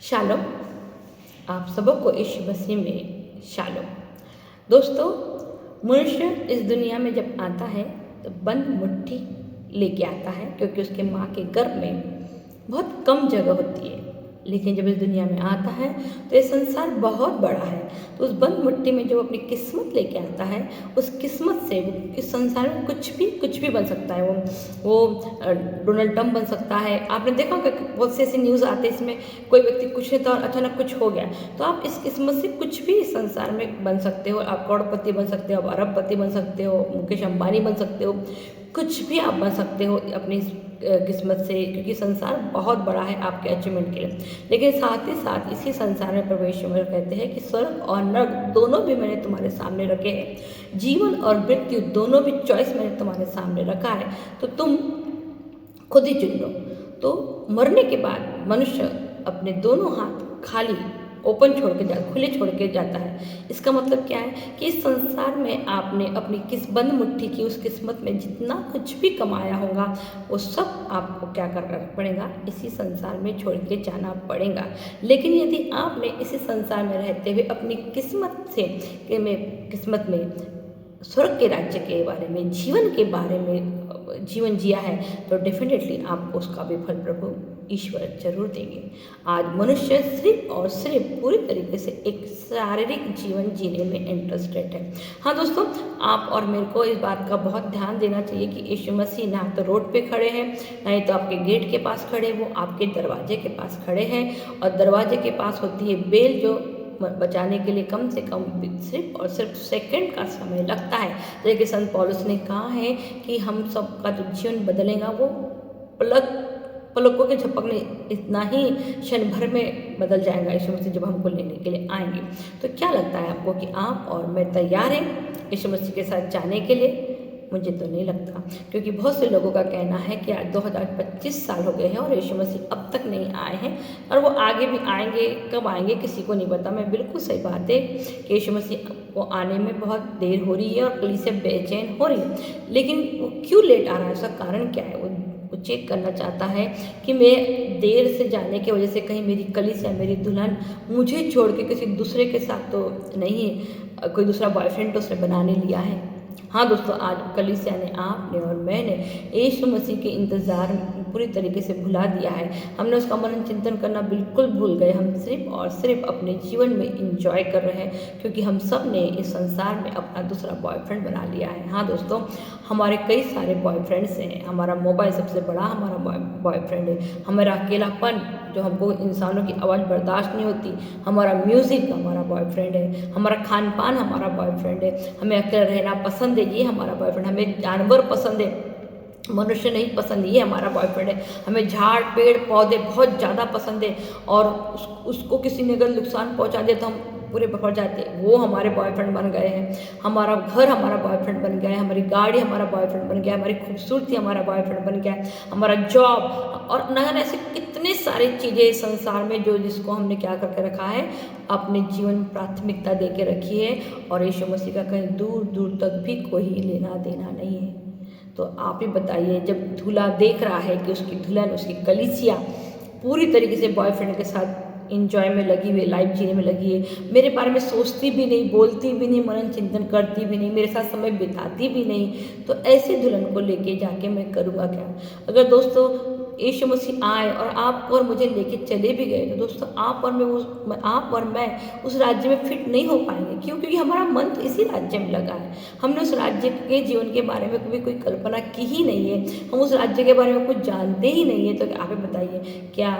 Shalom. आप सबको यीशु मसीह में शालोम। दोस्तों, मनुष्य इस दुनिया में जब आता है तो बंद मुट्ठी लेके आता है, क्योंकि उसके माँ के गर्भ में बहुत कम जगह होती है। लेकिन जब इस दुनिया में आता है तो ये संसार बहुत बड़ा है। तो उस बंद मुट्ठी में जो अपनी किस्मत लेके आता है, उस किस्मत से वो इस संसार में कुछ भी बन सकता है। वो डोनाल्ड ट्रंप बन सकता है। आपने देखा होगा कि बहुत से ऐसे न्यूज़ आते हैं, इसमें कोई व्यक्ति कुछ नहीं था और अचानक कुछ हो गया। तो आप इस किस्मत से कुछ भी इस संसार में बन सकते हो। आप करोड़पति बन सकते हो, आप अरबपति बन सकते हो, मुकेश अंबानी बन सकते हो, कुछ भी आप बन सकते हो अपनी किस्मत से, क्योंकि संसार बहुत बड़ा है आपके अचीवमेंट के लिए। लेकिन साथ ही साथ इसी संसार में परमेश्वर कहते हैं कि स्वर्ग और नरक दोनों भी मैंने तुम्हारे सामने रखे हैं, जीवन और मृत्यु दोनों भी चॉइस मैंने तुम्हारे सामने रखा है, तो तुम खुद ही चुन लो। तो मरने के बाद मनुष्य अपने दोनों हाथ खाली ओपन खुले छोड़ के जाता है। इसका मतलब क्या है कि इस संसार में आपने अपनी बंद मुट्ठी की उस किस्मत में जितना कुछ भी कमाया होगा, वो सब आपको क्या करना पड़ेगा, इसी संसार में छोड़ के जाना पड़ेगा। लेकिन यदि आपने इसी संसार में रहते हुए अपनी किस्मत में स्वर्ग के राज्य के बारे में, जीवन के बारे में जीवन जिया है, तो डेफिनेटली आपको उसका भी फल प्रभु ईश्वर जरूर देंगे। आज मनुष्य सिर्फ और सिर्फ पूरी तरीके से एक शारीरिक जीवन जीने में इंटरेस्टेड है। हाँ दोस्तों, आप और मेरे को इस बात का बहुत ध्यान देना चाहिए कि यीशु मसीह ना तो रोड पे खड़े हैं, ना ही तो आपके गेट के पास खड़े, वो आपके दरवाजे के पास खड़े हैं। और दरवाजे के पास होती है बेल, जो बचाने के लिए कम से कम सिर्फ और सिर्फ सेकंड का समय लगता है। जैसे कि संत पौलुस ने कहा है कि हम सबका जो जीवन बदलेगा वो पलकों के झपकने इतना ही क्षण भर में बदल जाएगा यीशु मसीह जब हमको लेने के लिए आएंगे। तो क्या लगता है आपको कि आप और मैं तैयार हैं यीशु मसीह के साथ जाने के लिए? मुझे तो नहीं लगता, क्योंकि बहुत से लोगों का कहना है कि आज 2025 साल हो गए हैं और यीशु मसीह अब तक नहीं आए हैं, और वो आगे भी आएंगे। कब आएंगे किसी को नहीं पता। मैं बिल्कुल सही बात है कि यीशु मसीह को आने में बहुत देर हो रही है और कलीसिया बेचैन हो रही है। लेकिन वो क्यों लेट आ रहा है, उसका कारण क्या है? वो चेक करना चाहता है कि मैं देर से जाने की वजह से कहीं मेरी कलीसिया, मेरी दुल्हन मुझे छोड़ के किसी दूसरे के साथ तो नहीं, कोई दूसरा बॉयफ्रेंड तो उसने बनाने लिया है। हाँ दोस्तों, आज कलीसिया ने, आपने और मैंने यीशु मसीह के इंतज़ार पूरी तरीके से भुला दिया है। हमने उसका मनन चिंतन करना बिल्कुल भूल गए। हम सिर्फ और सिर्फ अपने जीवन में इंजॉय कर रहे हैं, क्योंकि हम सब ने इस संसार में अपना दूसरा बॉयफ्रेंड बना लिया है। हाँ दोस्तों, हमारे कई सारे बॉयफ्रेंड्स हैं। हमारा मोबाइल सबसे बड़ा हमारा बॉयफ्रेंड है। हमारा अकेलापन, जो हमको इंसानों की आवाज़ बर्दाश्त नहीं होती, हमारा म्यूज़िक हमारा बॉयफ्रेंड है। हमारा खान पान हमारा बॉयफ्रेंड है। हमें अकेला रहना पसंद है, ये हमारा बॉयफ्रेंड। हमें जानवर पसंद है, मनुष्य नहीं पसंद, ये हमारा बॉयफ्रेंड है। हमें झाड़ पेड़ पौधे बहुत ज़्यादा पसंद है, और उसको किसी ने अगर नुकसान पहुंचा दिया तो हम पूरे बिखर जाते हैं, वो हमारे बॉयफ्रेंड बन गए हैं। हमारा घर हमारा बॉयफ्रेंड बन गया है, हमारी गाड़ी हमारा बॉयफ्रेंड बन गया है, हमारी खूबसूरती हमारा बॉयफ्रेंड बन गया है, हमारा जॉब, और नगर ऐसे कितने सारी चीज़ें संसार में जो जिसको हमने क्या करके रखा है, अपने जीवन में प्राथमिकता दे के रखी है। और यीशु मसीह का कहीं दूर दूर तक भी कोई लेना देना नहीं है। तो आप ही बताइए, जब दूल्हा देख रहा है कि उसकी दुल्हन, उसकी कलीसिया पूरी तरीके से बॉयफ्रेंड के साथ इंजॉय में लगी हुई, लाइफ जीने में लगी है, मेरे बारे में सोचती भी नहीं, बोलती भी नहीं, मनन चिंतन करती भी नहीं, मेरे साथ समय बिताती भी नहीं, तो ऐसे दुल्हन को लेके जाके मैं करूँगा क्या? अगर दोस्तों यीशु मसीह आए और आपको और मुझे लेके चले भी गए, तो दोस्तों आप और मैं उस राज्य में फिट नहीं हो पाएंगे। क्यों? क्योंकि हमारा मन तो इसी राज्य में लगा है। हमने उस राज्य के जीवन के बारे में कभी कोई कल्पना की ही नहीं है। हम उस राज्य के बारे में कुछ जानते ही नहीं है। तो आप ही बताइए, क्या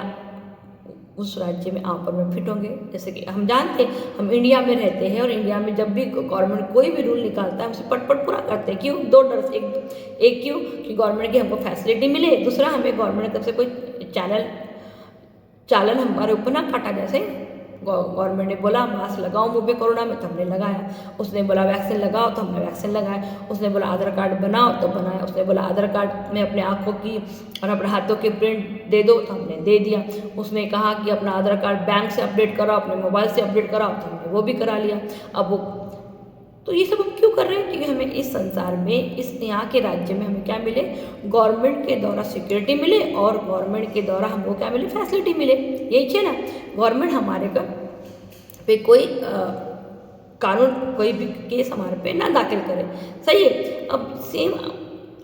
उस राज्य में आप और मैं फिट होंगे? जैसे कि हम जानते हैं, हम इंडिया में रहते हैं, और इंडिया में जब भी गवर्नमेंट कोई भी रूल निकालता है, उसे पट पूरा करते हैं। क्यों? दो डर से, एक क्यों कि गवर्नमेंट की हमको फैसिलिटी मिले, दूसरा हमें गवर्नमेंट की तरफ से कोई चालन हमारे ऊपर ना काटा। जैसे गवर्नमेंट ने बोला मास्क लगाओ मुँह पे कोरोना में, तो हमने लगाया। उसने बोला वैक्सीन लगाओ, तो हमने वैक्सीन लगाया। उसने बोला आधार कार्ड बनाओ, तो बनाया। उसने बोला आधार कार्ड में अपने आँखों की और अपने हाथों की प्रिंट दे दो, तो हमने दे दिया। उसने कहा कि अपना आधार कार्ड बैंक से अपडेट कराओ, अपने मोबाइल से अपडेट कराओ, तो हमने वो भी करा लिया। अब वो तो ये सब हम क्यों कर रहे हैं? क्योंकि हमें इस संसार में, इस यहाँ के राज्य में हमें क्या मिले? गवर्नमेंट के द्वारा सिक्योरिटी मिले और गवर्नमेंट के द्वारा हमको क्या मिले? फैसिलिटी मिले। यही चाहिए ना, गवर्नमेंट हमारे पे कोई कानून, कोई भी केस हमारे पे ना दाखिल करे। सही है। अब सेम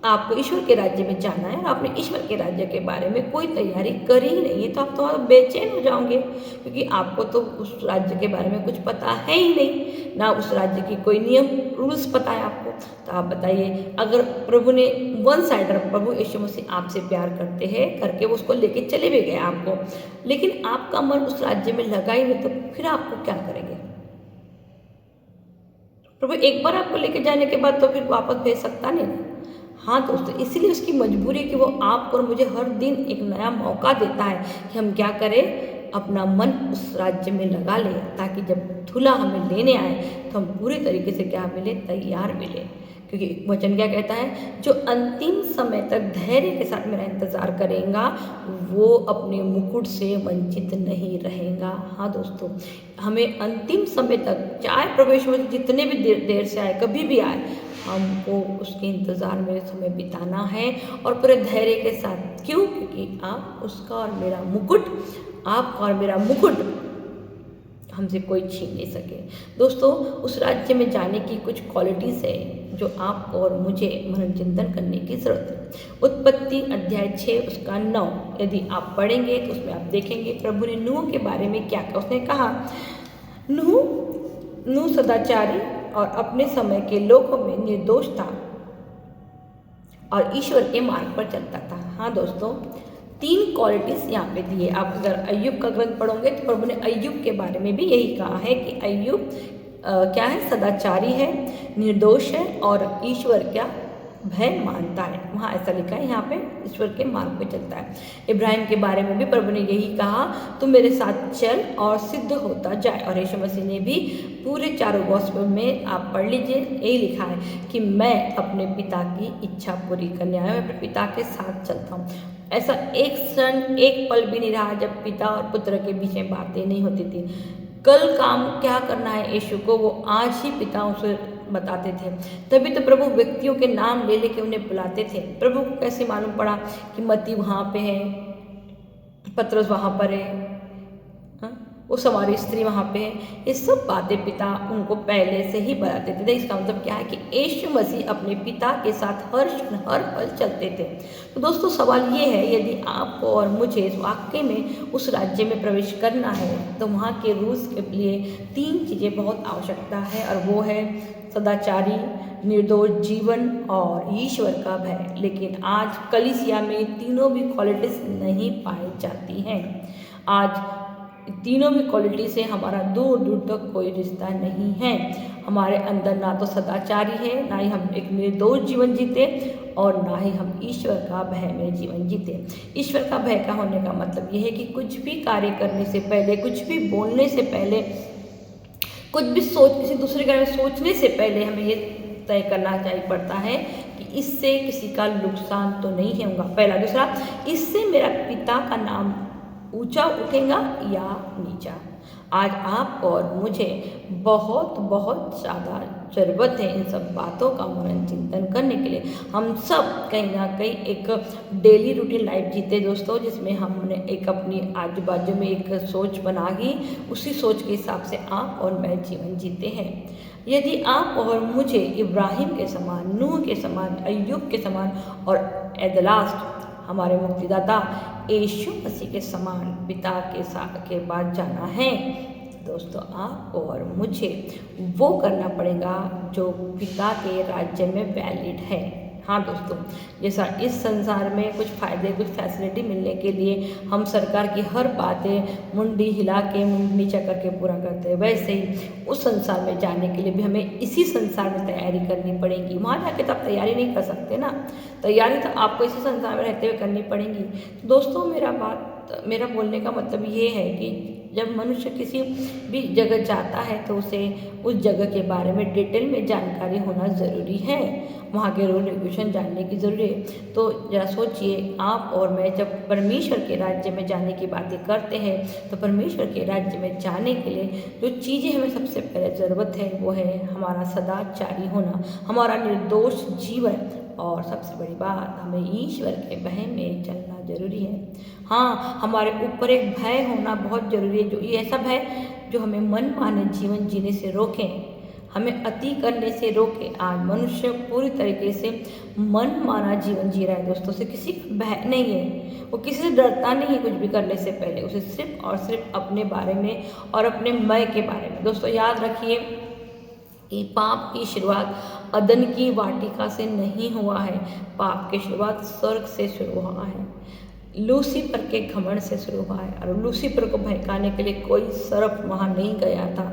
आपको ईश्वर के राज्य में जाना है और आपने ईश्वर के राज्य के बारे में कोई तैयारी करी ही नहीं है, तो आप तो बेचैन हो जाओगे, क्योंकि आपको तो उस राज्य के बारे में कुछ पता है ही नहीं, ना उस राज्य की कोई नियम रूल्स पता है आपको। तो आप बताइए, अगर प्रभु ने वन साइडर, प्रभु यीशु मसीह आपसे प्यार करते हैं करके वो उसको लेके चले भी गए आपको, लेकिन आपका मन उस राज्य में लगा ही नहीं, तो फिर आपको क्या करेंगे? प्रभु एक बार आपको लेके जाने के बाद तो फिर वापस भेज सकता नहीं ना। हाँ दोस्तों, इसीलिए उसकी मजबूरी है कि वो आपको और मुझे हर दिन एक नया मौका देता है कि हम क्या करें, अपना मन उस राज्य में लगा लें, ताकि जब दूल्हा हमें लेने आए तो हम पूरी तरीके से क्या मिले? तैयार मिले। क्योंकि वचन क्या कहता है? जो अंतिम समय तक धैर्य के साथ मेरा इंतज़ार करेगा वो अपने मुकुट से वंचित नहीं रहेगा। हाँ दोस्तों, हमें अंतिम समय तक, चाहे प्रभु यीशु मसीह जितने भी देर से आए, कभी भी आए, हमको उसके इंतज़ार में समय बिताना है और पूरे धैर्य के साथ। क्यों? क्योंकि आप उसका और मेरा मुकुट, आपका और मेरा मुकुट हमसे कोई छीन नहीं सके। दोस्तों, उस राज्य में जाने की कुछ क्वालिटीज़ है जो आप और मुझे मनन चिंतन करने की ज़रूरत है। उत्पत्ति अध्याय 6 उसका 9 यदि आप पढ़ेंगे तो उसमें आप देखेंगे प्रभु ने नूह के बारे में क्या कहा। उसने कहा, नूह सदाचारी और अपने समय के लोगों में निर्दोष था और ईश्वर के मार्ग पर चलता था। हाँ दोस्तों, 3 क्वालिटीज़ यहाँ पे दिए। आप अगर अय्यूब का ग्रंथ पढ़ोगे तो प्रभु ने अय्यूब के बारे में भी यही कहा है कि अय्यूब क्या है? सदाचारी है, निर्दोष है और ईश्वर क्या? भय मानता है। वहाँ ऐसा लिखा है, यहाँ पे ईश्वर के मार्ग पे चलता है। इब्राहिम के बारे में भी प्रभु ने यही कहा, तू मेरे साथ चल और सिद्ध होता जाए। और यीशु मसीह ने भी पूरे 4 गॉस्पेल में आप पढ़ लीजिए, यही लिखा है कि मैं अपने पिता की इच्छा पूरी करने आया, मैं अपने पिता के साथ चलता हूँ। ऐसा एक क्षण, एक पल भी नहीं रहा जब पिता और पुत्र के बीच में बातें नहीं होती थी। कल काम क्या करना है यीशु को, वो आज ही पिता उसे बताते थे। तभी तो प्रभु व्यक्तियों के नाम ले लेके उन्हें बुलाते थे। प्रभु को कैसे मालूम पड़ा कि मत्ती वहाँ पे है, पतरस वहाँ पर है, वो समारी स्त्री वहाँ पे है? ये सब बातें पिता उनको पहले से ही बताते थे। इसका मतलब क्या है कि यीशु मसीह अपने पिता के साथ हर पल चलते थे। तो दोस्तों, सवाल ये है, यदि आपको और मुझे वाकई में उस राज्य में प्रवेश करना है तो वहाँ के रूल्स के लिए 3 चीज़ें बहुत आवश्यकता है, और वो है सदाचारी, निर्दोष जीवन और ईश्वर का भय। लेकिन आज कलीसिया में तीनों भी क्वालिटीज़ नहीं पाई जाती हैं। आज तीनों भी क्वालिटी से हमारा दूर दूर तक कोई रिश्ता नहीं है। हमारे अंदर ना तो सदाचारी है, ना ही हम एक निर्दोष जीवन जीते और ना ही हम ईश्वर का भय में जीवन जीते। ईश्वर का भय का होने का मतलब यह है कि कुछ भी कार्य करने से पहले, कुछ भी बोलने से पहले, कुछ भी किसी दूसरे के बारे में सोचने से पहले हमें ये तय करना चाहिए पड़ता है कि इससे किसी का नुकसान तो नहीं होगा, पहला। दूसरा, इससे मेरा पिता का नाम ऊंचा उठेगा या नीचा। आज आप और मुझे बहुत बहुत ज़्यादा ज़रूरत है इन सब बातों का मनन चिंतन करने के लिए। हम सब कहीं ना कहीं एक डेली रूटीन लाइफ जीते दोस्तों, जिसमें हमने एक अपनी आजू बाजू में एक सोच बना ही उसी सोच के हिसाब से आप और मैं जीवन जीते हैं। यदि आप और मुझे इब्राहिम के समान, नूह के समान, अय्यूब के समान और एट द लास्ट हमारे मुक्तिदाता यीशु मसीह के समान पिता के पास जाना है, दोस्तों आप और मुझे वो करना पड़ेगा जो पिता के राज्य में वैलिड है। हाँ दोस्तों, जैसा इस संसार में कुछ फ़ायदे, कुछ फैसिलिटी मिलने के लिए हम सरकार की हर बातें मुंडी हिला के, मुंडी नीचा करके पूरा करते हैं, वैसे ही उस संसार में जाने के लिए भी हमें इसी संसार में तैयारी करनी पड़ेगी। वहाँ जाके तो आप तैयारी नहीं कर सकते ना, तैयारी तो आपको इसी संसार में रहते हुए करनी पड़ेगी। दोस्तों, मेरा बात मेरा बोलने का मतलब ये है कि जब मनुष्य किसी भी जगह जाता है तो उसे उस जगह के बारे में डिटेल में जानकारी होना ज़रूरी है, वहाँ के रूल रेगुलेशन जानने की ज़रूरी है। तो ज़रा सोचिए, आप और मैं जब परमेश्वर के राज्य में जाने की बातें करते हैं तो परमेश्वर के राज्य में जाने के लिए जो चीज़ें हमें सबसे पहले ज़रूरत है वो है हमारा सदाचारी होना, हमारा निर्दोष जीवन, और सबसे बड़ी बात हमें ईश्वर के भय में चलना जरूरी है। हाँ, हमारे ऊपर एक भय होना बहुत जरूरी है, जो ये ऐसा भय जो हमें मनमाने जीवन जीने से रोके, हमें अति करने से रोके। आज मनुष्य पूरी तरीके से मनमाना जीवन जी रहा है दोस्तों, से किसी का भय नहीं है, वो किसी से डरता नहीं है कुछ भी करने से पहले, उसे सिर्फ और सिर्फ अपने बारे में और अपने मैं के बारे में। दोस्तों याद रखिए कि पाप की शुरुआत अदन की वाटिका से नहीं हुआ है, पाप की शुरुआत स्वर्ग से शुरू हुआ है, लूसीफर के घमंड से शुरू हुआ है। और लूसीफर को भड़काने के लिए कोई सर्प वहाँ नहीं गया था,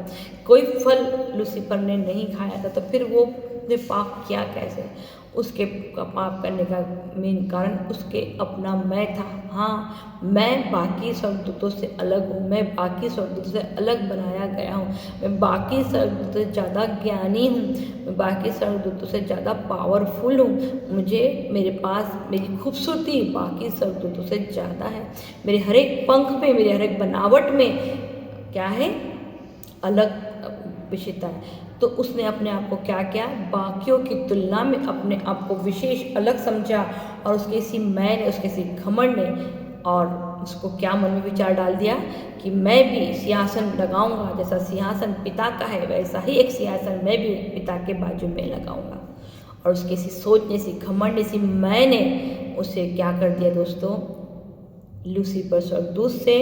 कोई फल लूसीफर ने नहीं खाया था, तो फिर वो ने पाप किया कैसे? उसके पाप करने का मेन कारण उसके अपना मैं था। हाँ, मैं बाकी स्वर्गदूतों से अलग हूँ, मैं बाकी स्वर्गदूतों से अलग बनाया गया हूँ, मैं बाकी स्वर्गदूतों से ज़्यादा ज्ञानी हूँ, मैं बाकी स्वर्गदूतों से ज़्यादा पावरफुल हूँ, मुझे मेरे पास मेरी खूबसूरती बाकी स्वर्गदूतों से ज़्यादा है, मेरे हर एक पंख में, मेरे हर एक बनावट में क्या है, अलग विशेषता है। तो उसने अपने आप को क्या किया, बाकियों की तुलना में अपने आप को विशेष अलग समझा, और उसके इसी मैं ने, उसके इसी घमंड ने, और उसको क्या मन में विचार डाल दिया कि मैं भी सिंहासन लगाऊंगा, जैसा सिंहासन पिता का है वैसा ही एक सिंहासन मैं भी पिता के बाजू में लगाऊंगा। और उसके इसी सोचने, इसी घमंड, इसी मैं ने उसे क्या कर दिया दोस्तों, लूसीफर स्वर्गदूत से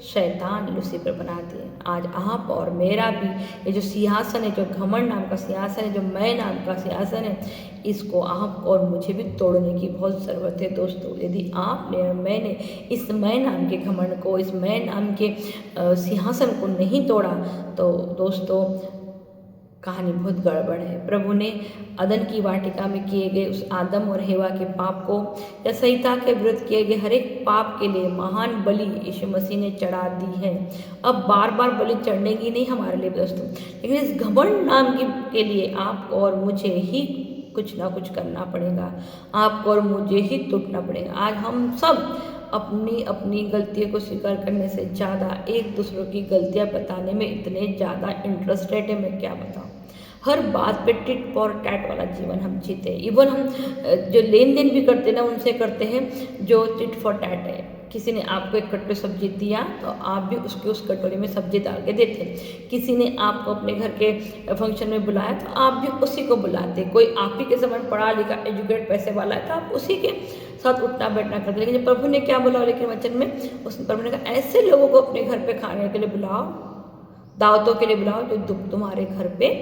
शैतान लूसीफर बना दिए। आज आप और मेरा भी ये जो सिंहासन है, जो घमंड नाम का सिंहासन है, जो मैं नाम का सिंहासन है, इसको आप और मुझे भी तोड़ने की बहुत ज़रूरत है दोस्तों। यदि आपने और मैंने इस मैं नाम के घमंड को, इस मैं नाम के सिंहासन को नहीं तोड़ा तो दोस्तों कहानी बहुत गड़बड़ है। प्रभु ने अदन की वाटिका में किए गए उस आदम और हेवा के पाप को, या संहिता के विरुद्ध किए गए हर एक पाप के लिए महान बलि यीशु मसीह ने चढ़ा दी है। अब बार बार बलि चढ़ने की नहीं हमारे लिए दोस्तों, लेकिन इस घमंड नाम के लिए आपको और मुझे ही कुछ ना कुछ करना पड़ेगा, आपको और मुझे ही टूटना पड़ेगा। आज हम सब अपनी अपनी गलतियों को स्वीकार करने से ज़्यादा एक दूसरों की गलतियां बताने में इतने ज़्यादा इंटरेस्टेड है, मैं क्या बताऊँ। हर बात पे टिट फॉर टैट वाला जीवन हम जीते हैं। इवन हम जो लेन देन भी करते हैं ना, उनसे करते हैं जो टिट फॉर टैट है। किसी ने आपको एक कटोरी सब्जी दिया तो आप भी उसके उस कटोरी में सब्जी डाल के देते हैं। किसी ने आपको अपने घर के फंक्शन में बुलाया तो आप भी उसी को बुलाते। कोई आप ही के समान पढ़ा लिखा एजुकेट पैसे वाला है तो आप उसी के साथ उठना बैठना करते। लेकिन प्रभु ने क्या बोला लेकिन वचन में, उस प्रभु ने कहा ऐसे लोगों को अपने घर पे खाने के लिए बुलाओ, दावतों के लिए बुलाओ जो तुम्हारे घर पे,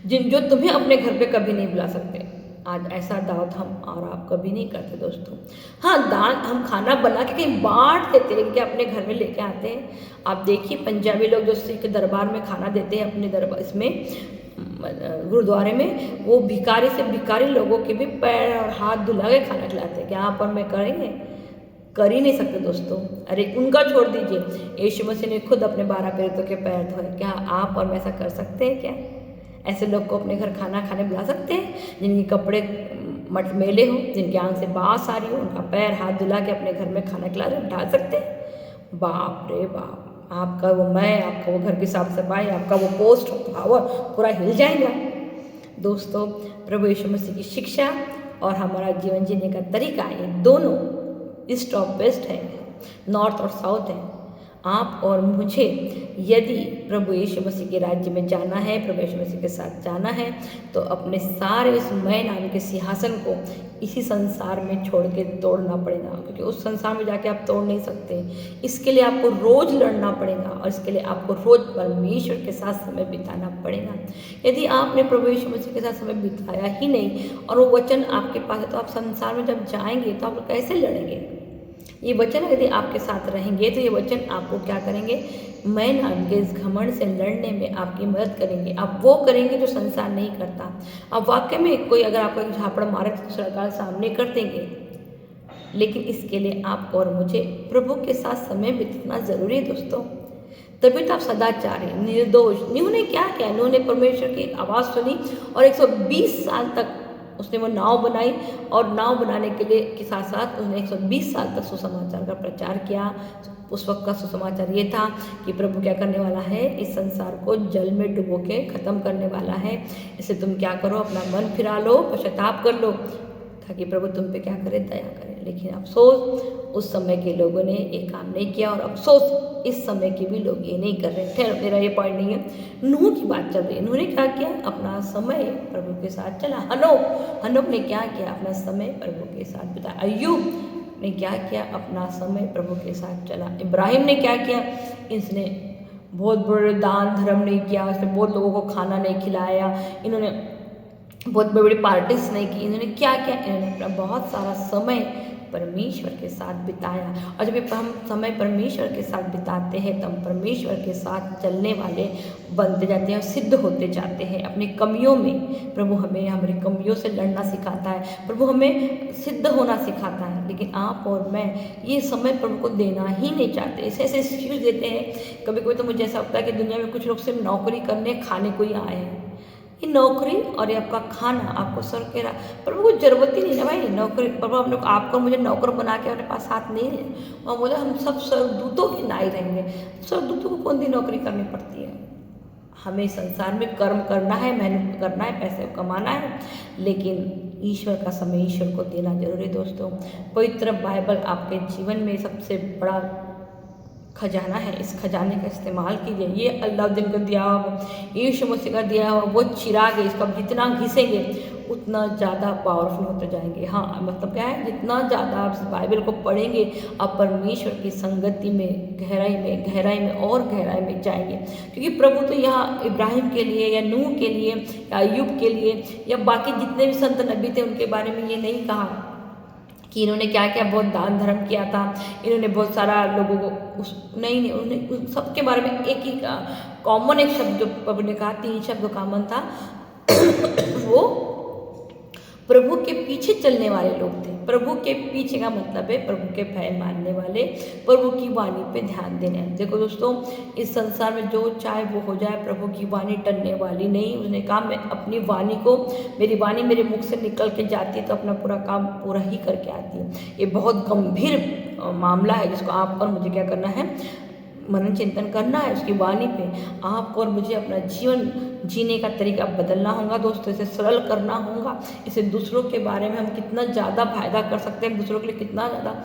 जो तुम्हें अपने घर पे कभी नहीं बुला सकते। आज ऐसा दावत हम और आप कभी नहीं करते दोस्तों। हाँ, दाल हम खाना बना के कहीं बांट देते, लेकिन क्या अपने घर में लेके आते हैं? आप देखिए पंजाबी लोग जो सिख दरबार में खाना देते हैं, अपने दरबार इसमें गुरुद्वारे में, वो भिखारी से भिखारी लोगों के भी पैर और हाथ धुला के खाना खिलाते हैं। क्या आप और मैं करेंगे? कर ही नहीं सकते दोस्तों। अरे उनका छोड़ दीजिए, यीशु मसीह ने खुद अपने 12 प्रेरितों के पैर धोए। क्या आप और मैं ऐसा कर सकते हैं? क्या ऐसे लोग को अपने घर खाना खाने बुला सकते हैं जिनके कपड़े मटमेले हो, जिनके आंख से बास आ रही हो, उनका पैर हाथ धुला के अपने घर में खाना खिला डाल सकते हैं? बाप रे बाप, आपका वो मैं, आपका वो घर की साफ सफाई, आपका वो पोस्ट पावर पूरा हिल जाएगा दोस्तों। प्रभु यीशु मसीह की शिक्षा और हमारा जीवन जीने का तरीका, ये दोनों ईस्ट और वेस्ट है, नॉर्थ और साउथ है। आप और मुझे यदि प्रभु यीशु मसीह के राज्य में जाना है, प्रभु यीशु मसीह के साथ जाना है, तो अपने सारे उस मैं नाम के सिंहासन को इसी संसार में छोड़ के तोड़ना पड़ेगा, क्योंकि उस संसार में जाके आप तोड़ नहीं सकते। इसके लिए आपको रोज़ लड़ना पड़ेगा और इसके लिए आपको रोज़ परमेश्वर के साथ समय बिताना पड़ेगा। यदि आपने प्रभु यीशु मसीह के साथ समय बिताया ही नहीं और वो वचन आपके पास है, तो आप संसार में जब जाएंगे तो आप कैसे लड़ेंगे? ये वचन यदि आपके साथ रहेंगे तो ये वचन आपको क्या करेंगे? मैं नाम के इस घमंड से लड़ने में आपकी मदद करेंगे। आप वो करेंगे जो संसार नहीं करता। अब वाकई में कोई अगर आपको एक झापड़ मारे तो दूसरा गाल सामने कर देंगे। लेकिन इसके लिए आपको और मुझे प्रभु के साथ समय बिताना ज़रूरी है दोस्तों। तभी तो आप सदाचारी निर्दोष। नूह ने क्या किया? नूह ने परमेश्वर की आवाज़ सुनी और 120 साल तक उसने वो नाव बनाई, और नाव बनाने के लिए के साथ साथ उसने 120 साल तक सुसमाचार का प्रचार किया। उस वक्त का सुसमाचार ये था कि प्रभु क्या करने वाला है, इस संसार को जल में डुबो के ख़त्म करने वाला है। इससे तुम क्या करो, अपना मन फिरा लो, पश्चाताप कर लो, ताकि प्रभु तुम पे क्या करे, दया करे। लेकिन अफसोस उस समय के लोगों ने ये काम नहीं किया, और अफसोस इस समय के भी लोग ये नहीं कर रहे। खैर मेरा ये पॉइंट नहीं है, नूह की बात चल रही है। नूह ने क्या किया? अपना समय प्रभु के साथ चला। हनोक ने क्या किया? अपना समय प्रभु के साथ बिताया। अय्यूब ने क्या किया? अपना समय प्रभु के साथ चला। इब्राहिम ने क्या किया? इसने बहुत बड़े दान धर्म नहीं किया, इसने बहुत लोगों को खाना नहीं खिलाया, इन्होंने बहुत बड़ी बड़ी पार्टीज नहीं की। इन्होंने क्या किया? इन्होंने अपना बहुत सारा समय परमेश्वर के साथ बिताया। और जब हम समय परमेश्वर के साथ बिताते हैं तो हम परमेश्वर के साथ चलने वाले बनते जाते हैं और सिद्ध होते जाते हैं अपनी कमियों में। प्रभु हमें हमारी कमियों से लड़ना सिखाता है, प्रभु हमें सिद्ध होना सिखाता है। लेकिन आप और मैं ये समय प्रभु को देना ही नहीं चाहते, ऐसे ऐसे एक्सक्यूज देते हैं। कभी कभी तो मुझे ऐसा लगता है कि दुनिया में कुछ लोग सिर्फ नौकरी करने खाने को ही आए हैं। ये नौकरी और ये आपका खाना आपको सर के रहा, प्रभु को जरूरत ही नहीं ना भाई नौकरी। प्रभु हम लोग आपको मुझे नौकर बना के अपने पास हाथ नहीं है, और बोले हम सब सरदूतों के नाई रहेंगे। सरदूतों को कौन सी नौकरी करनी पड़ती है? हमें संसार में कर्म करना है, मेहनत करना है, पैसे कमाना है, लेकिन ईश्वर का समय ईश्वर को देना जरूरी है दोस्तों। पवित्र बाइबल आपके जीवन में सबसे बड़ा खजाना है। इस खजाने का इस्तेमाल कीजिए। ये अल्लाउद्दीन का दिया हुआ, यीशु मसीह का दिया हुआ वो चिराग है, इसको जितना घिसेंगे उतना ज़्यादा पावरफुल होते जाएंगे। हाँ मतलब क्या है, जितना ज़्यादा आप बाइबल को पढ़ेंगे आप परमेश्वर की संगति में गहराई में और गहराई में जाएंगे। क्योंकि प्रभु तो यहाँ इब्राहिम के लिए या नूह के लिए या अय्यूब के लिए या बाकी जितने भी संत नबी थे उनके बारे में ये नहीं कहा कि इन्होंने क्या क्या बहुत दान धर्म किया था, इन्होंने बहुत सारा लोगों को नहीं उन्होंने सबके बारे में एक ही कॉमन एक शब्द जो प्रभु ने कहा, 3 शब्द कॉमन था वो प्रभु के पीछे चलने वाले लोग थे। प्रभु के पीछे का मतलब है प्रभु के भय मानने वाले, प्रभु की वाणी पे ध्यान देने। देखो दोस्तों, इस संसार में जो चाहे वो हो जाए, प्रभु की वाणी टलने वाली नहीं। उसने कहा मैं अपनी वाणी को, मेरी वाणी मेरे मुख से निकल के जाती है तो अपना पूरा काम पूरा ही करके आती है। ये बहुत गंभीर मामला है जिसको आपको और मुझे क्या करना है, मनन चिंतन करना है उसकी वाणी पे। आपको और मुझे अपना जीवन जीने का तरीका बदलना होगा दोस्तों, इसे सरल करना होगा। इसे दूसरों के बारे में हम कितना ज़्यादा फायदा कर सकते हैं, दूसरों के लिए कितना ज़्यादा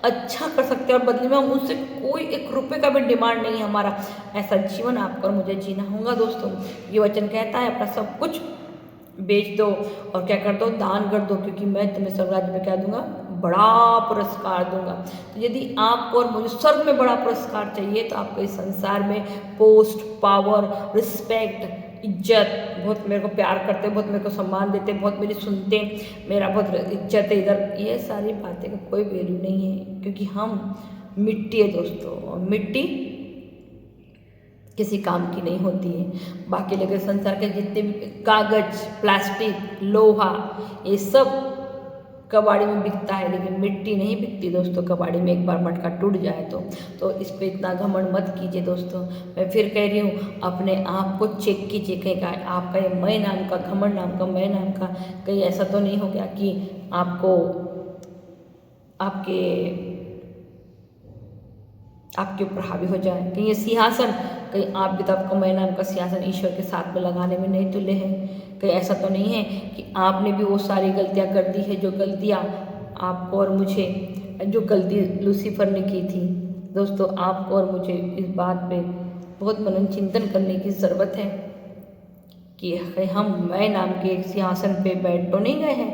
अच्छा कर सकते हैं, और बदले में हम उससे कोई 1 रुपये का भी डिमांड नहीं है हमारा। ऐसा जीवन आपको और मुझे जीना होगा दोस्तों। ये वचन कहता है अपना सब कुछ बेच दो और क्या कर दो, दान कर दो, क्योंकि मैं तुम्हें स्वर्ग राज्य में क्या दूंगा, बड़ा पुरस्कार दूंगा। तो यदि आपको और मुझे स्वर्ग में बड़ा पुरस्कार चाहिए तो आपको इस संसार में पोस्ट, पावर, रिस्पेक्ट, इज्जत, बहुत मेरे को प्यार करते, बहुत मेरे को सम्मान देते, बहुत मेरी सुनते, मेरा बहुत इज्जत है इधर, ये सारी बातें का कोई वैल्यू नहीं है। क्योंकि हम मिट्टी है दोस्तों, और मिट्टी किसी काम की नहीं होती है। बाकी लेकिन संसार के जितने भी कागज, प्लास्टिक, लोहा, ये सब कबाड़ी में बिकता है, लेकिन मिट्टी नहीं बिकती दोस्तों। कबाड़ी में एक बार मटका टूट जाए तो इस पर इतना घमंड मत कीजिए दोस्तों। मैं फिर कह रही हूँ, अपने आप को चेक कीजिए कहीं आपका ये मैं नाम का, घमंड नाम का, मैं नाम का कहीं ऐसा तो नहीं हो गया कि आपको आपके ऊपर हावी हो जाए। कहीं ये सिंहासन, कहीं आप भी तो आपको मैं नाम का सिंहासन ईश्वर के साथ में लगाने में नहीं तुले हैं। कहीं ऐसा तो नहीं है कि आपने भी वो सारी गलतियां कर दी है जो गलतियां आपको और मुझे, जो गलती लूसीफर ने की थी दोस्तों। आपको और मुझे इस बात पे बहुत मनन चिंतन करने की ज़रूरत है कि हम मैं नाम के एक सिंहासन पे बैठ तो नहीं गए हैं,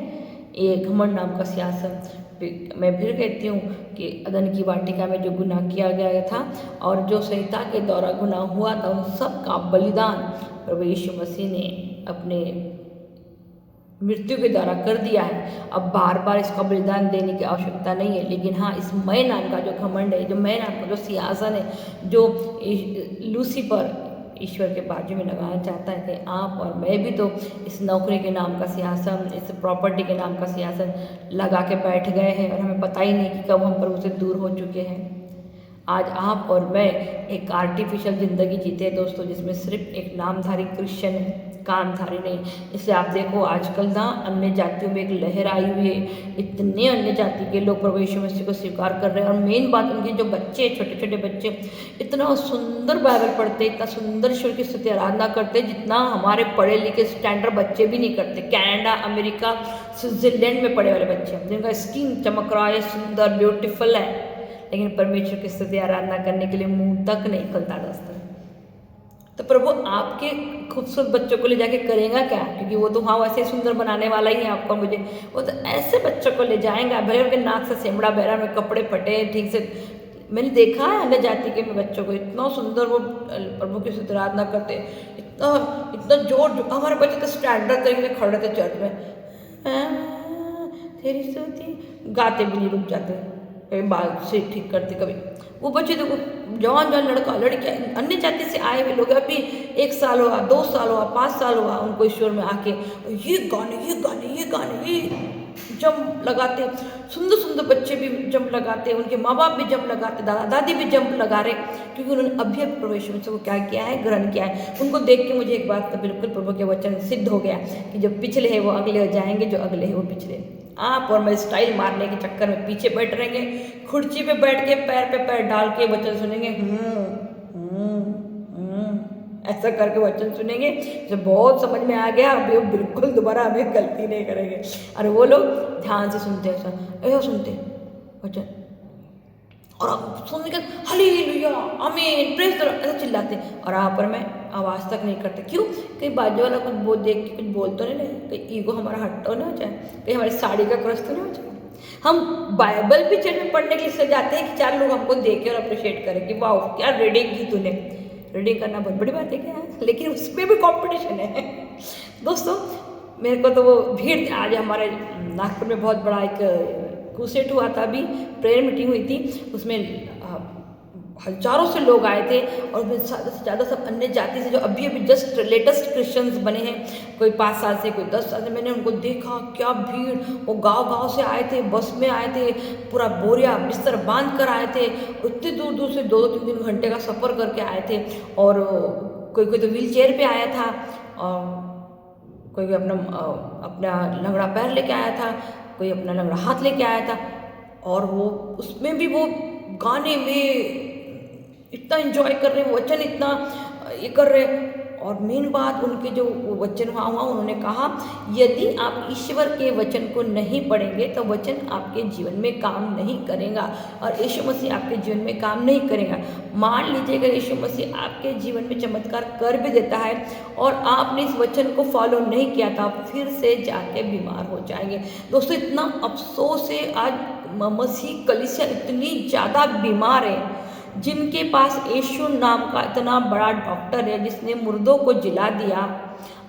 ये घमंड नाम का सिंहासन। मैं फिर कहती हूँ कि अदन की वाटिका में जो गुनाह किया गया था और जो सहिता के द्वारा गुनाह हुआ था, उन सब का बलिदान प्रभु यीशु मसीह ने अपने मृत्यु के द्वारा कर दिया है। अब बार बार इसका बलिदान देने की आवश्यकता नहीं है। लेकिन हाँ, इस मैं नाम का जो घमंड है, जो मैं नाम का जो सिंहासन है, जो लूसीफर ईश्वर के बाजू में लगाना चाहता है कि आप और मैं भी तो इस नौकरी के नाम का सिंहासन, इस प्रॉपर्टी के नाम का सिंहासन लगा के बैठ गए हैं और हमें पता ही नहीं कि कब हम प्रभु से दूर हो चुके हैं। आज आप और मैं एक आर्टिफिशियल ज़िंदगी जीते हैं दोस्तों, जिसमें सिर्फ एक नामधारी क्रिश्चियन है, कामधारी नहीं। इसलिए आप देखो आजकल ना अन्य जातियों में एक लहर आई हुई है, इतने अन्य जाति के लोग प्रभु यीशु मसीह को स्वीकार कर रहे हैं। और मेन बात, उनके जो बच्चे, छोटे छोटे बच्चे इतना सुंदर बाइबल पढ़ते, इतना सुंदर ईश्वर की स्तुति आराधना करते, जितना हमारे पढ़े लिखे स्टैंडर्ड बच्चे भी नहीं करते। कनाडा, अमेरिका, स्विट्जरलैंड में पढ़े वाले बच्चे, जिनका स्किन चमक रहा है, सुंदर ब्यूटीफुल है, लेकिन परमेश्वर की स्तुति आराधना करने के लिए मुंह तक नहीं खुलता दोस्तों। तो प्रभु आपके खूबसूरत बच्चों को ले जाके करेगा क्या? क्योंकि वो तो वहाँ वैसे सुंदर बनाने वाला ही है आपको मुझे। वो तो ऐसे बच्चों को ले जाएंगे, भले उनके नाक से सेमड़ा बहरा, में कपड़े फटे ठीक से। मैंने देखा है अन्य जाति के बच्चों को, इतना सुंदर वो प्रभु की स्तुति आराधना करते, इतना इतना जोर। हमारे बच्चे तो स्टैंडर्ड तरीके से खड़े थे चर्च में, तेरी स्तुति गाते भी नहीं रुक जाते, कभी बाल से ठीक करते, कभी वो बच्चे देखो जवान जवान लड़का लड़कियाँ अन्य जाति से आए हुए लोग, अभी 1 साल हुआ, 2 साल हुआ, 5 साल हुआ उनको ईश्वर में आके ये गाने ये जंप लगाते, सुंदर सुंदर बच्चे भी जंप लगाते, उनके माँ बाप भी जंप लगाते, दादा दादी भी जंप लगा रहे, क्योंकि उन्होंने अभी प्रवेश में से वो क्या किया है, ग्रहण किया है। उनको देख के मुझे एक बात तो बिल्कुल प्रभु के वचन सिद्ध हो गया कि जो पिछले है वो अगले हो जाएंगे, जो अगले है वो पिछले। आप और मैं स्टाइल मारने के चक्कर में पीछे बैठ रहेंगे, कुर्सी पे बैठ के पैर पे पैर डाल के वचन सुनेंगे, ऐसा करके वचन सुनेंगे, जो बहुत समझ में आ गया, अभी वो बिल्कुल दोबारा हमें गलती नहीं करेंगे। और वो लोग ध्यान से सुनते, ऐसा सुनते वचन, और आप सुनने के हालेलुया आमीन प्रेज द लॉर्ड ऐसा चिल्लाते, और आप पर मैं आवाज़ तक नहीं करते। क्यों? कहीं बाजू वाला कुछ बोल देख के कुछ बोल तो नहीं, कहीं ईगो हमारा हट तो नहीं हो जाए, कहीं हमारी साड़ी का क्रश तो नहीं हो जाए। हम बाइबल भी चर्च में पढ़ने के लिए जाते हैं कि 4 लोग हमको देखें और अप्रिशिएट करें कि वाह क्या रीडिंग की तूने। रीडिंग करना बहुत बड़ी बात है क्या, लेकिन उसमें भी कंपटीशन है दोस्तों। मेरे को तो वो भीड़, आज हमारे नागपुर में बहुत बड़ा एक क्रूसेड हुआ था, अभी प्रेयर मीटिंग हुई थी, उसमें हजारों से लोग आए थे, और ज़्यादा से ज़्यादा सब अन्य जाति से जो अभी अभी जस्ट लेटेस्ट क्रिश्चियंस बने हैं, कोई 5 साल से, कोई 10 साल से। मैंने उनको देखा, क्या भीड़, वो गांव-गांव से आए थे, बस में आए थे, पूरा बोरिया बिस्तर बांध कर आए थे, इतने दूर दूर से 2-3 घंटे का सफ़र करके आए थे। और कोई कोई तो व्हील चेयर पर आया था, और कोई अपना लंगड़ा पैर लेके आया था, कोई अपना लंगड़ा हाथ लेके आया था, और वो उसमें भी वो गाने में इतना एंजॉय कर रहे, वचन इतना ये कर रहे। और मेन बात, उनके जो वचन हुआ उन्होंने कहा, यदि आप ईश्वर के वचन को नहीं पढ़ेंगे तो वचन आपके जीवन में काम नहीं करेगा, और यीशु मसीह आपके जीवन में काम नहीं करेगा। मान लीजिएगा यीशु मसीह आपके जीवन में चमत्कार कर भी देता है, और आपने इस वचन को फॉलो नहीं किया था, फिर से जाके बीमार हो जाएंगे। दोस्तों इतना अफसोस है, आज मसीह कलीसिया इतनी ज़्यादा बीमार है, जिनके पास यीशु नाम का इतना बड़ा डॉक्टर है, जिसने मुर्दों को जिला दिया,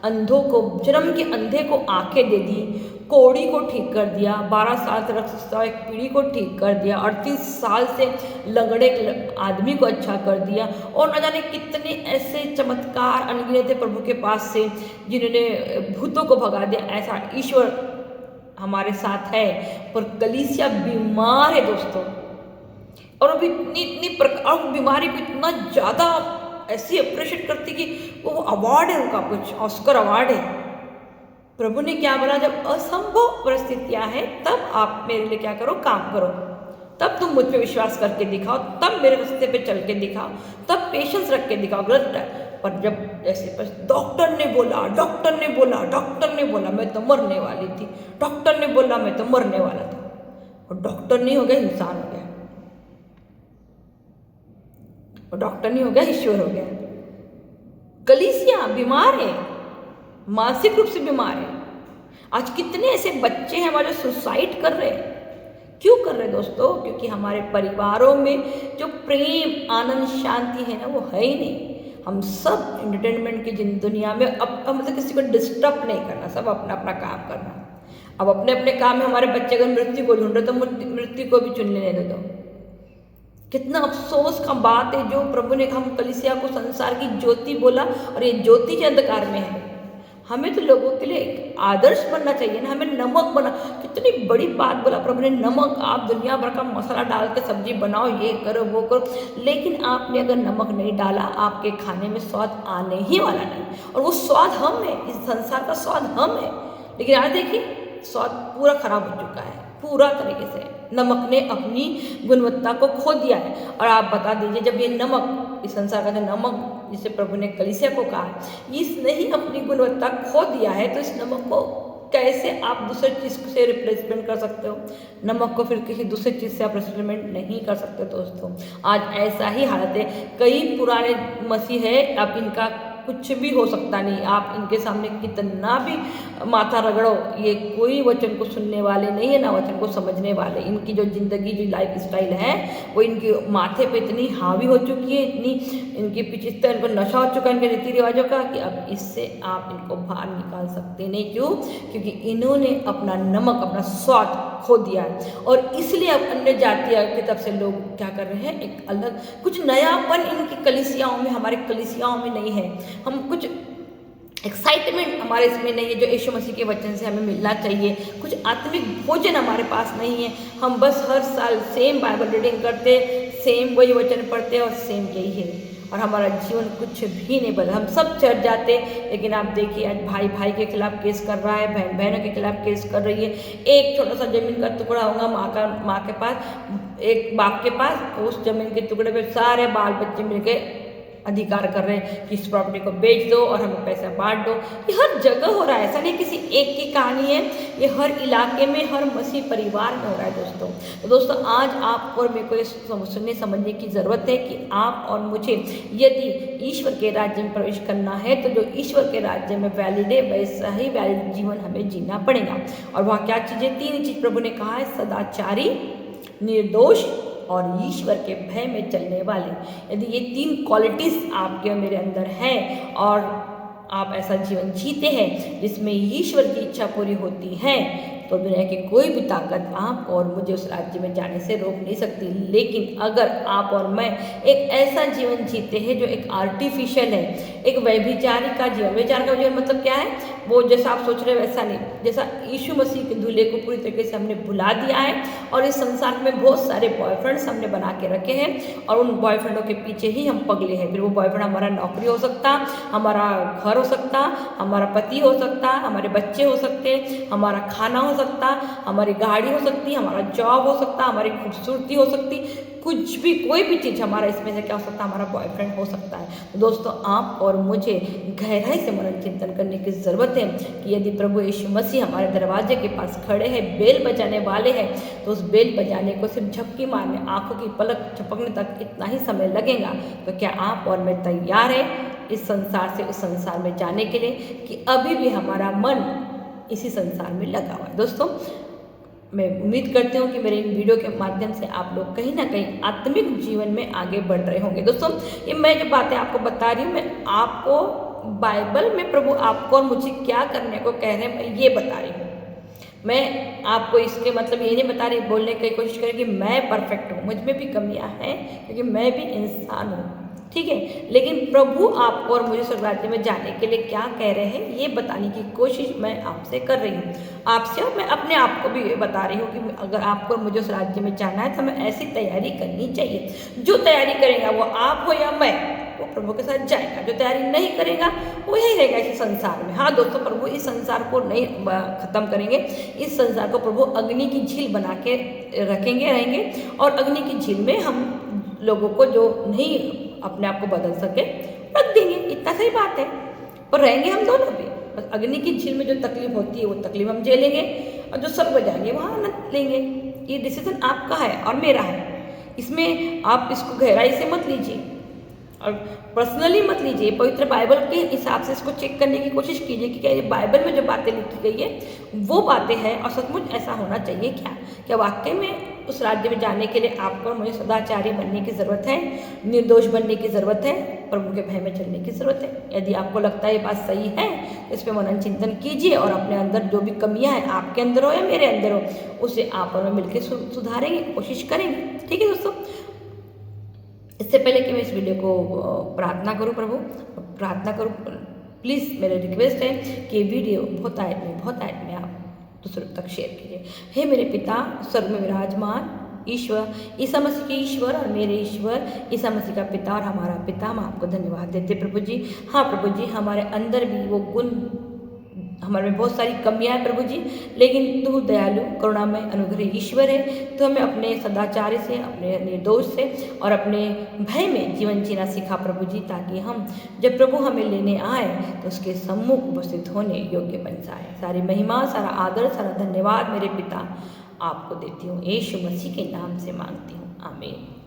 अंधों को, जन्म के अंधे को आंखें दे दी, कोढ़ी को ठीक कर दिया, 12 साल से रक्तस्राव एक पीढ़ी को ठीक कर दिया, 38 साल से लंगड़े आदमी को अच्छा कर दिया, और न जाने कितने ऐसे चमत्कार अनगिनत थे प्रभु के पास से, जिन्होंने भूतों को भगा दिया। ऐसा ईश्वर हमारे साथ है, पर कलीसिया बीमार है दोस्तों। और अभी इतनी प्रकार बीमारी को इतना ज़्यादा ऐसी अप्रिशिएट करती कि वो अवार्ड है उनका, कुछ ऑस्कर अवार्ड है। प्रभु ने क्या बोला, जब असंभव परिस्थितियां हैं तब आप मेरे लिए क्या करो, काम करो, तब तुम मुझ पे विश्वास करके दिखाओ, तब मेरे रास्ते पे चल के दिखाओ, तब पेशेंस रख के दिखाओ। गलत पर जब जैसे डॉक्टर ने बोला मैं तो मरने वाली थी, डॉक्टर ने बोला मैं तो मरने वाला था, और डॉक्टर नहीं हो गया, इंसान हो गया, और डॉक्टर नहीं हो गया, ईश्वर हो गया। कलीसिया बीमार है, मानसिक रूप से बीमार है। आज कितने ऐसे बच्चे हैं हमारे सुसाइड कर रहे हैं। क्यों कर रहे हैं दोस्तों? क्योंकि हमारे परिवारों में जो प्रेम, आनंद, शांति है ना, वो है ही नहीं। हम सब एंटरटेनमेंट की दुनिया में अब मतलब किसी को डिस्टर्ब नहीं करना, सब अपना अपना काम करना। अब अपने अपने काम में हमारे बच्चे अगर मृत्यु को ढूंढ रहे तो मृत्यु को भी चुन लेने दो। कितना अफसोस का बात है जो प्रभु ने हम कलीसिया को संसार की ज्योति बोला और ये ज्योति के अंधकार में है। हमें तो लोगों के लिए एक आदर्श बनना चाहिए ना, हमें नमक बना। कितनी बड़ी बात बोला प्रभु ने, नमक, आप दुनिया भर का मसाला डाल के सब्जी बनाओ, ये करो वो करो, लेकिन आपने अगर नमक नहीं डाला आपके खाने में स्वाद आने ही वाला नहीं। और वो स्वाद हम है, इस संसार का स्वाद हम है, लेकिन आज देखिए स्वाद पूरा खराब हो चुका है, पूरा तरीके से नमक ने अपनी गुणवत्ता को खो दिया है। और आप बता दीजिए, जब ये नमक, इस संसार का जो नमक जिसे प्रभु ने कलीसिया को कहा, इसने ही अपनी गुणवत्ता खो दिया है, तो इस नमक को कैसे आप दूसरे चीज़ से रिप्लेसमेंट कर सकते हो? नमक को फिर किसी दूसरे चीज़ से आप रिप्लेसमेंट नहीं कर सकते दोस्तों। आज ऐसा ही हालत है, कई पुराने मसीह है, आप इनका कुछ भी हो सकता नहीं, आप इनके सामने कितना भी माथा रगड़ो, ये कोई वचन को सुनने वाले नहीं है, ना वचन को समझने वाले। इनकी जो ज़िंदगी, जो लाइफ स्टाइल है, वो इनके माथे पे इतनी हावी हो चुकी है, इतनी इनके पीछे इतना इनको नशा हो चुका है इनके रीति रिवाजों का, कि अब इससे आप इनको बाहर निकाल सकते नहीं। क्यों? क्योंकि इन्होंने अपना नमक, अपना स्वाद खो दिया है। और इसलिए अब अन्य जातियों की तरफ से लोग क्या कर रहे हैं, एक अलग कुछ नयापन इनकी कलीसियाओं में, हमारे कलीसियाओं में नहीं है। हम कुछ एक्साइटमेंट हमारे इसमें नहीं है जो यीशु मसीह के वचन से हमें मिलना चाहिए। कुछ आत्मिक भोजन हमारे पास नहीं है। हम बस हर साल सेम बाइबल रीडिंग करते, सेम वही वचन पढ़ते और सेम यही है, और हमारा जीवन कुछ भी नहीं बदला। हम सब चढ़ जाते, लेकिन आप देखिए आज भाई भाई के खिलाफ केस कर रहा है, बहन बहनों के खिलाफ केस कर रही है। एक छोटा सा जमीन का टुकड़ा होगा माँ के पास, एक बाप के पास, उस जमीन के टुकड़े पे सारे बाल बच्चे मिलके अधिकार कर रहे हैं कि इस प्रॉपर्टी को बेच दो और हमें पैसा बांट दो। ये हर जगह हो रहा है, ऐसा नहीं किसी एक की कहानी है, ये हर इलाके में, हर मसीह परिवार में हो रहा है दोस्तों। तो दोस्तों आज आपको और मेरे को ये सुनने समझने की ज़रूरत है कि आप और मुझे यदि ईश्वर के राज्य में प्रवेश करना है, तो जो ईश्वर के राज्य में वैलिड है, वैसा ही वैलिड जीवन हमें जीना पड़ेगा। और वहाँ क्या चीज़ें, 3 चीज़ प्रभु ने कहा है, सदाचारी, निर्दोष और ईश्वर के भय में चलने वाले। यदि ये 3 क्वालिटीज़ आपके और मेरे अंदर हैं और आप ऐसा जीवन जीते हैं जिसमें ईश्वर की इच्छा पूरी होती है, तो दुनिया की कोई भी ताकत आप और मुझे उस राज्य में जाने से रोक नहीं सकती। लेकिन अगर आप और मैं एक ऐसा जीवन जीते हैं जो एक आर्टिफिशियल है, एक व्यभिचारी का जीवन, व्यभिचार का जीवन मतलब क्या है, वो जैसा आप सोच रहे हैं वैसा नहीं, जैसा यीशु मसीह के दूल्हे को पूरी तरीके से हमने भुला दिया है और इस संसार में बहुत सारे बॉयफ्रेंड्स हमने बना के रखे हैं और उन बॉयफ्रेंडों के पीछे ही हम पगले हैं। फिर वो बॉयफ्रेंड हमारा नौकरी हो सकता, हमारा घर हो सकता, हमारा पति हो सकता, हमारे बच्चे हो सकते, हमारा खाना हो सकता, हमारी गाड़ी हो सकती, हमारा जॉब हो सकता, हमारी खूबसूरती हो सकती, कुछ भी, कोई भी चीज़ हमारा इसमें से क्या हो सकता है, हमारा बॉयफ्रेंड हो सकता है। तो दोस्तों आप और मुझे गहराई से मनन चिंतन करने की ज़रूरत है कि यदि प्रभु यीशु मसीह हमारे दरवाजे के पास खड़े हैं, बेल बजाने वाले हैं, तो उस बेल बजाने को सिर्फ झपकी मारने, आंखों की पलक झपकने तक इतना ही समय लगेगा। तो क्या आप और मैं तैयार है इस संसार से उस संसार में जाने के लिए, कि अभी भी हमारा मन इसी संसार में लगा हुआ है? दोस्तों मैं उम्मीद करती हूँ कि मेरे इन वीडियो के माध्यम से आप लोग कहीं ना कहीं आत्मिक जीवन में आगे बढ़ रहे होंगे। दोस्तों ये मैं जो बातें आपको बता रही हूँ, मैं आपको बाइबल में प्रभु आपको और मुझे क्या करने को कह रहे हैं मैं ये बता रही हूँ। मैं आपको इसके मतलब ये नहीं बता रही, बोलने की कोशिश करें कि मैं परफेक्ट हूँ, मुझ में भी कमियाँ हैं क्योंकि मैं भी इंसान हूँ, ठीक है। लेकिन प्रभु आपको और मुझे स्वर्ग राज्य में जाने के लिए क्या कह रहे हैं ये बताने की कोशिश मैं आपसे कर रही हूँ, आपसे, और मैं अपने आप को भी बता रही हूँ कि अगर आपको और मुझे उस राज्य में जाना है तो हमें ऐसी तैयारी करनी चाहिए। जो तैयारी करेगा वो आप हो या मैं, वो प्रभु के साथ जाएगा। जो तैयारी नहीं करेगा वो यही रहेगा इस संसार में। हाँ दोस्तों, प्रभु इस संसार को नहीं खत्म करेंगे, इस संसार को प्रभु अग्नि की झील बना के रहेंगे और अग्नि की झील में हम लोगों को जो नहीं अपने आप को बदल सके रख देंगे, इतना सही बात है। पर रहेंगे हम दोनों भी, बस अग्नि की झील में जो तकलीफ होती है वो तकलीफ हम झेलेंगे और जो स्वर्ग में जाएंगे वहाँ आनंद लेंगे। ये डिसीजन आपका है और मेरा है, इसमें आप इसको गहराई से मत लीजिए और पर्सनली मत लीजिए। पवित्र बाइबल के हिसाब से इसको चेक करने की कोशिश कीजिए कि क्या ये बाइबल में जो बातें लिखी गई है वो बातें हैं और सचमुच ऐसा होना चाहिए क्या वाकई में उस राज्य में जाने के लिए आपको मुझे सदाचारी बनने की ज़रूरत है, निर्दोष बनने की ज़रूरत है, प्रभु के भय में चलने की ज़रूरत है। यदि आपको लगता है ये बात सही है तो इस पर मनन चिंतन कीजिए और अपने अंदर जो भी कमियां हैं, आपके अंदर हो या मेरे अंदर हो, उसे आप और मैं मिलकर सुधारेंगे, कोशिश करेंगे, ठीक है दोस्तों। इससे पहले कि मैं इस वीडियो को प्रार्थना करूं प्रभु, प्रार्थना करूं, प्लीज़ मेरा रिक्वेस्ट है कि वीडियो बहुत आयत में आप दूसरों तक शेयर कीजिए। हे मेरे पिता स्वर्ग में विराजमान ईश्वर, ईसा मसीह के ईश्वर और मेरे ईश्वर, ईसा मसीह का पिता और हमारा पिता, हम आपको धन्यवाद देते प्रभु जी। हाँ प्रभु जी, हमारे अंदर भी वो गुण, हमारे में बहुत सारी कमियां हैं प्रभु जी, लेकिन तू दयालु करुणामय अनुग्रही ईश्वर है। तो हमें अपने सदाचार से, अपने निर्दोष से और अपने भय में जीवन जीना सिखा प्रभु जी, ताकि हम जब प्रभु हमें लेने आए तो उसके सम्मुख उपस्थित होने योग्य बन जाए। सारी महिमा, सारा आदर, सारा धन्यवाद मेरे पिता आपको देती हूँ। यीशु मसीह के नाम से मांगती हूँ, आमीन।